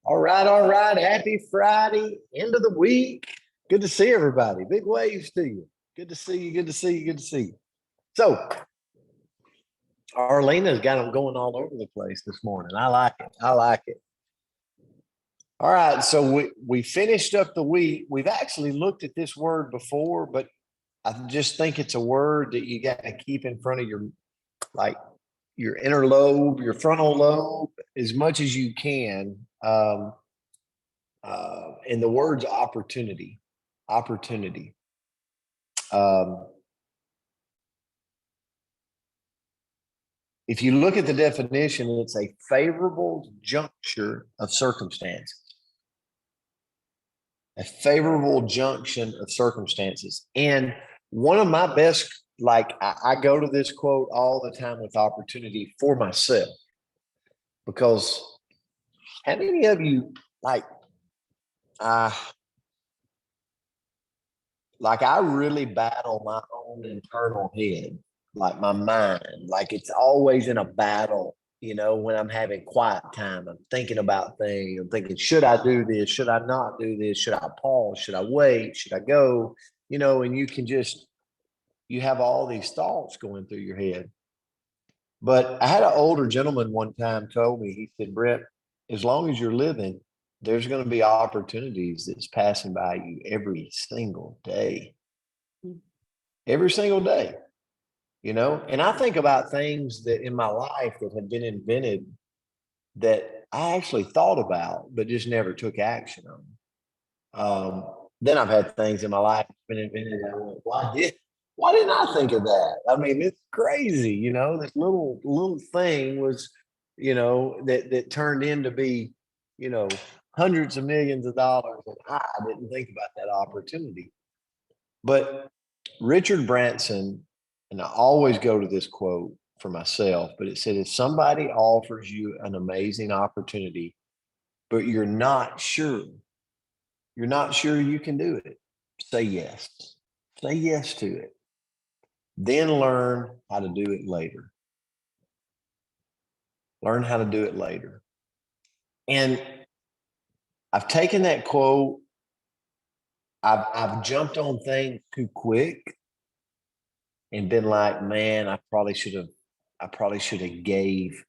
All right, all right. Happy Friday, end of the week. Good to see everybody. Big waves to you. Good to see you. Good to see you. Good to see you. So, Arlena's got them going all over the place this morning. I like it. I like it. All right, so we finished up the week. We've actually looked at this word before, but I just think it's a word that you got to keep in front of like your inner lobe, your frontal lobe, as much as you can. And the word's opportunity. Opportunity. If you look at the definition, it's a favorable juncture of circumstances. A favorable junction of circumstances. And one of my best, I go to this quote all the time with opportunity for myself, because how many of you I really battle my own internal head, like my mind, like it's always in a battle. When I'm having quiet time, I'm thinking about things. I'm thinking, should I do this? Should I not do this? Should I pause? Should I wait? Should I go? And you have all these thoughts going through your head. But I had an older gentleman one time told me, he said, Brett, as long as you're living, there's going to be opportunities that's passing by you every single day. Every single day. And I think about things that in my life that have been invented that I actually thought about, but just never took action on. Then I've had things in my life been invented. And I went, why didn't I think of that? I mean, it's crazy, this little thing was, that turned into be, hundreds of millions of dollars. And I didn't think about that opportunity. But Richard Branson, and I always go to this quote for myself, but it said, if somebody offers you an amazing opportunity, but you're not sure you can do it, say yes. Say yes to it. Then learn how to do it later. Learn how to do it later. And I've taken that quote, I've jumped on things too quick and been like, man, I probably should have gave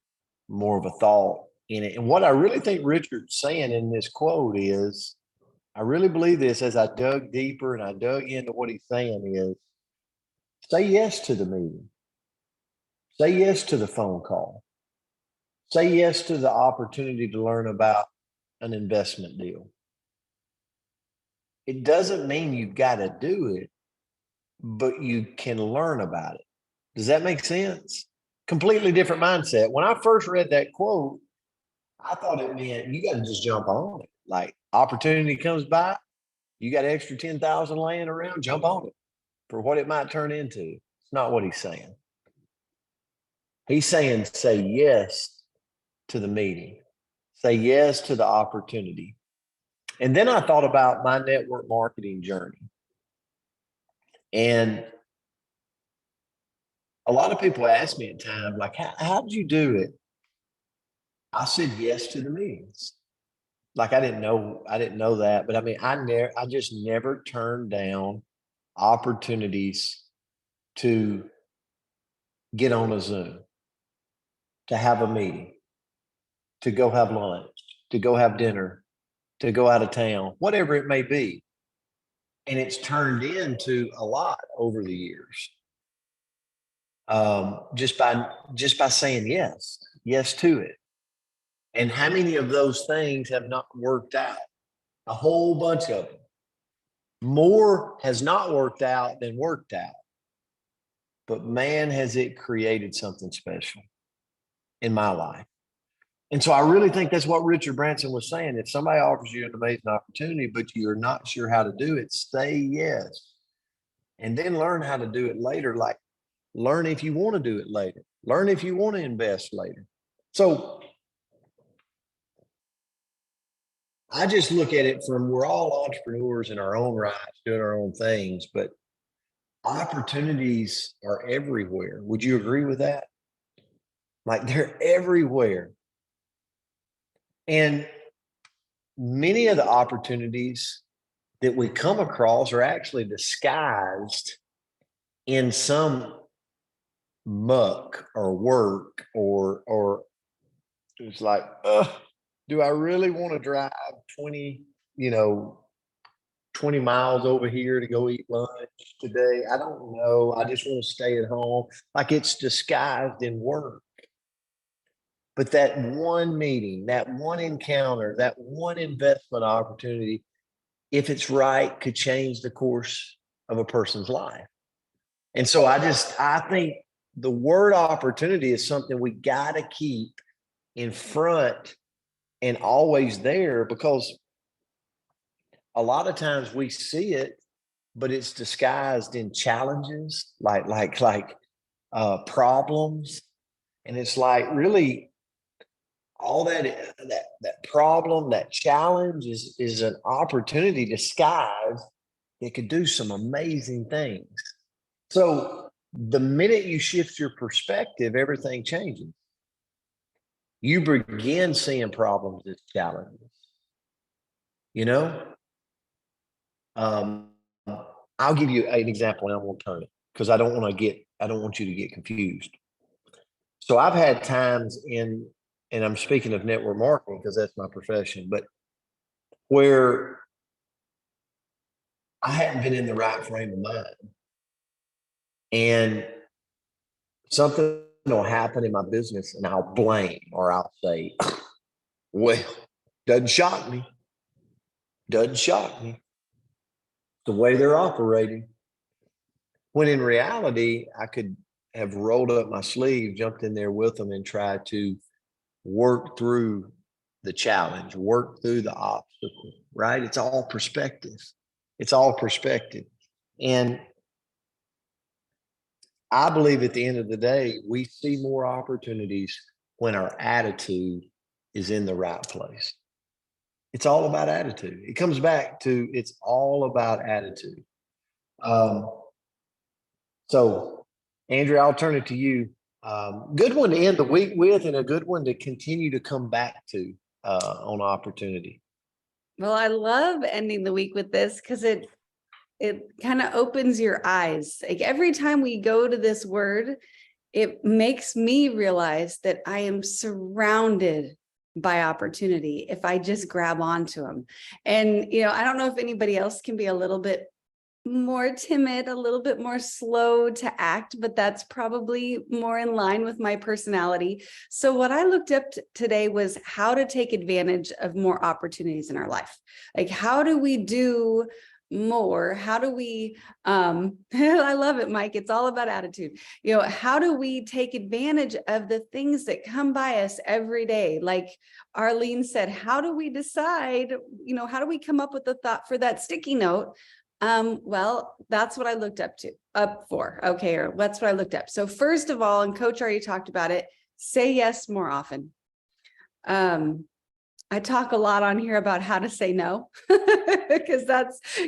more of a thought in it. And what I really think Richard's saying in this quote is, I really believe this as I dug deeper and I dug into what he's saying is, say yes to the meeting. Say yes to the phone call. Say yes to the opportunity to learn about an investment deal. It doesn't mean you've got to do it, but you can learn about it. Does that make sense? Completely different mindset. When I first read that quote, I thought it meant you got to just jump on it. Like opportunity comes by, you got extra 10,000 laying around, jump on it for what it might turn into. It's not what he's saying. He's saying, say yes to the meeting. Say yes to the opportunity. And then I thought about my network marketing journey. And a lot of people ask me at times, like, how did you do it? I said yes to the meetings. Like I didn't know that, but I mean, I just never turned down opportunities to get on a Zoom, to have a meeting, to go have lunch, to go have dinner, to go out of town, whatever it may be. And it's turned into a lot over the years. Just by saying yes to it. And how many of those things have not worked out? A whole bunch of them. More has not worked out than worked out. But man, has it created something special in my life. And so I really think that's what Richard Branson was saying. If somebody offers you an amazing opportunity, but you're not sure how to do it, say yes. And then learn how to do it later. Like learn if you want to do it later. Learn if you want to invest later. So I just look at it from we're all entrepreneurs in our own rights, doing our own things, but opportunities are everywhere. Would you agree with that? Like they're everywhere. And many of the opportunities that we come across are actually disguised in some muck or work, or it's like, do I really want to drive 20, 20 miles over here to go eat lunch today? I don't know. I just want to stay at home. Like, it's disguised in work. But that one meeting, that one encounter, that one investment opportunity, if it's right, could change the course of a person's life. And so I think the word opportunity is something we got to keep in front and always there, because a lot of times we see it, but it's disguised in challenges, like problems. And it's like, really, all that problem, that challenge is an opportunity disguised that could do some amazing things. So the minute you shift your perspective, everything changes. You begin seeing problems as challenges. You know, I'll give you an example, and I won't turn it, because I don't want you to get confused. So I've had times and I'm speaking of network marketing because that's my profession, but where I hadn't been in the right frame of mind, and something will happen in my business, and I'll blame, or I'll say, well, doesn't shock me. Doesn't shock me. The way they're operating. When in reality, I could have rolled up my sleeve, jumped in there with them, and tried to work through the challenge, work through the obstacle, right? It's all perspective. It's all perspective. And I believe at the end of the day, we see more opportunities when our attitude is in the right place. It's all about attitude. It comes back to, it's all about attitude. So, Andrea, I'll turn it to you. Good one to end the week with, and a good one to continue to come back to on opportunity. Well, I love ending the week with this because it kind of opens your eyes. Like, every time we go to this word, it makes me realize that I am surrounded by opportunity if I just grab onto them. And, I don't know if anybody else can be a little bit more timid, a little bit more slow to act, but that's probably more in line with my personality. So what I looked up today was how to take advantage of more opportunities in our life. Like, how do we do more? How do we, I love it, Mike. It's all about attitude. How do we take advantage of the things that come by us every day? Like Arlene said, how do we decide, how do we come up with the thought for that sticky note? Well, that's what I looked up for. Okay. Or that's what I looked up. So first of all, and Coach already talked about it, say yes more often. I talk a lot on here about how to say no, because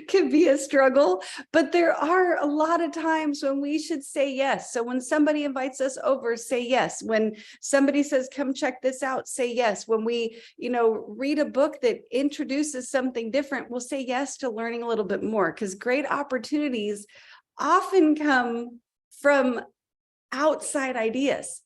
can be a struggle, but there are a lot of times when we should say yes. So when somebody invites us over, say yes. When somebody says, come check this out, say yes. When we, read a book that introduces something different, we'll say yes to learning a little bit more, because great opportunities often come from outside ideas,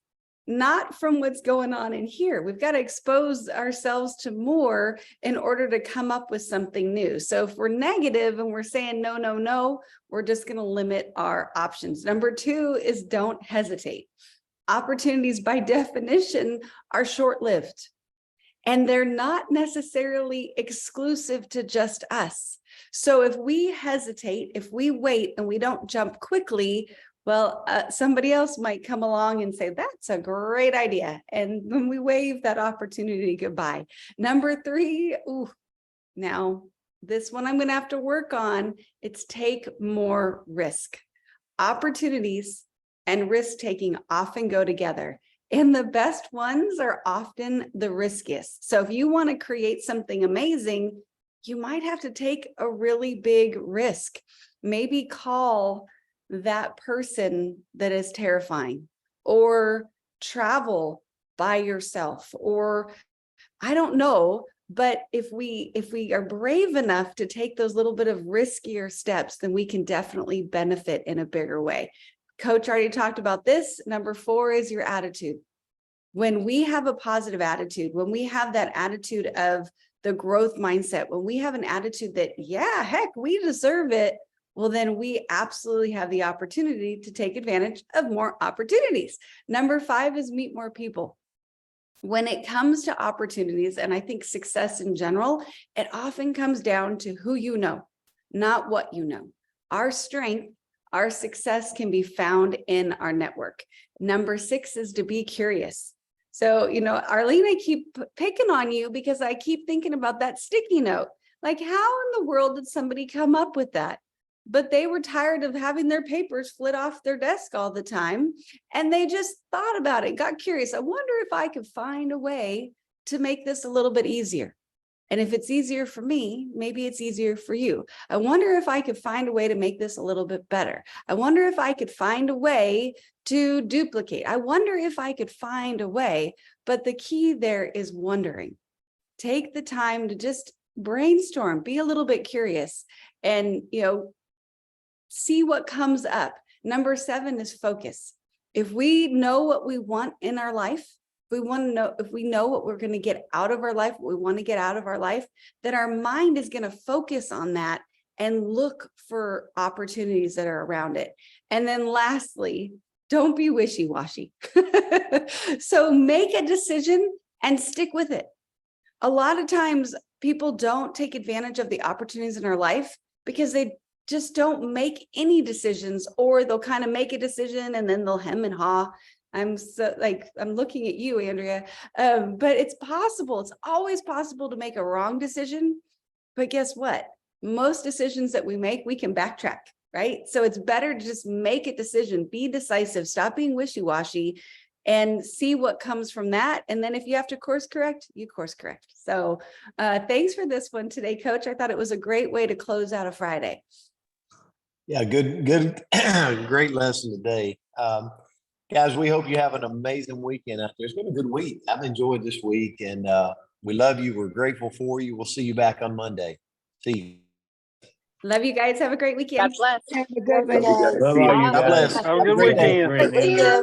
not from what's going on in here. We've got to expose ourselves to more in order to come up with something new. So if we're negative and we're saying no, no, no, we're just going to limit our options. Number 2 is don't hesitate. Opportunities by definition are short-lived, and they're not necessarily exclusive to just us. So if we hesitate, if we wait and we don't jump quickly, well, somebody else might come along and say, that's a great idea. And when we wave that opportunity goodbye. Number 3, now this one I'm going to have to work on. It's take more risk. Opportunities and risk taking often go together, and the best ones are often the riskiest. So if you want to create something amazing, you might have to take a really big risk. Maybe call that person that is terrifying, or travel by yourself, or I don't know, But if we are brave enough to take those little bit of riskier steps, then we can definitely benefit in a bigger way. Coach already talked about this. Number 4 is your attitude. When we have a positive attitude, when we have that attitude of the growth mindset, when we have an attitude that, yeah, heck, we deserve it, well, then we absolutely have the opportunity to take advantage of more opportunities. Number 5 is meet more people. When it comes to opportunities, and I think success in general, it often comes down to who you know, not what you know. Our strength, our success can be found in our network. Number 6 is to be curious. So, Arlene, I keep picking on you because I keep thinking about that sticky note. Like, how in the world did somebody come up with that? But they were tired of having their papers flit off their desk all the time. And they just thought about it, got curious. I wonder if I could find a way to make this a little bit easier. And if it's easier for me, maybe it's easier for you. I wonder if I could find a way to make this a little bit better. I wonder if I could find a way to duplicate. I wonder if I could find a way. But the key there is wondering. Take the time to just brainstorm, be a little bit curious, and, see what comes up. Number 7 is focus. If we know what we want in our life, if we know what we're going to get out of our life, what we want to get out of our life, then our mind is going to focus on that and look for opportunities that are around it. And then lastly, don't be wishy-washy. So make a decision and stick with it. A lot of times people don't take advantage of the opportunities in our life because they just don't make any decisions, or they'll kind of make a decision and then they'll hem and haw. I'm looking at you, Andrea, but it's possible. It's always possible to make a wrong decision. But guess what? Most decisions that we make, we can backtrack, right? So it's better to just make a decision, be decisive, stop being wishy-washy, and see what comes from that. And then if you have to course correct, you course correct. So thanks for this one today, Coach. I thought it was a great way to close out a Friday. Yeah, good, great lesson today. Guys, we hope you have an amazing weekend out there. It's been a good week. I've enjoyed this week, and we love you. We're grateful for you. We'll see you back on Monday. See you. Love you guys. Have a great weekend. God bless. Have a good one. God bless. Have a good weekend. Great weekend.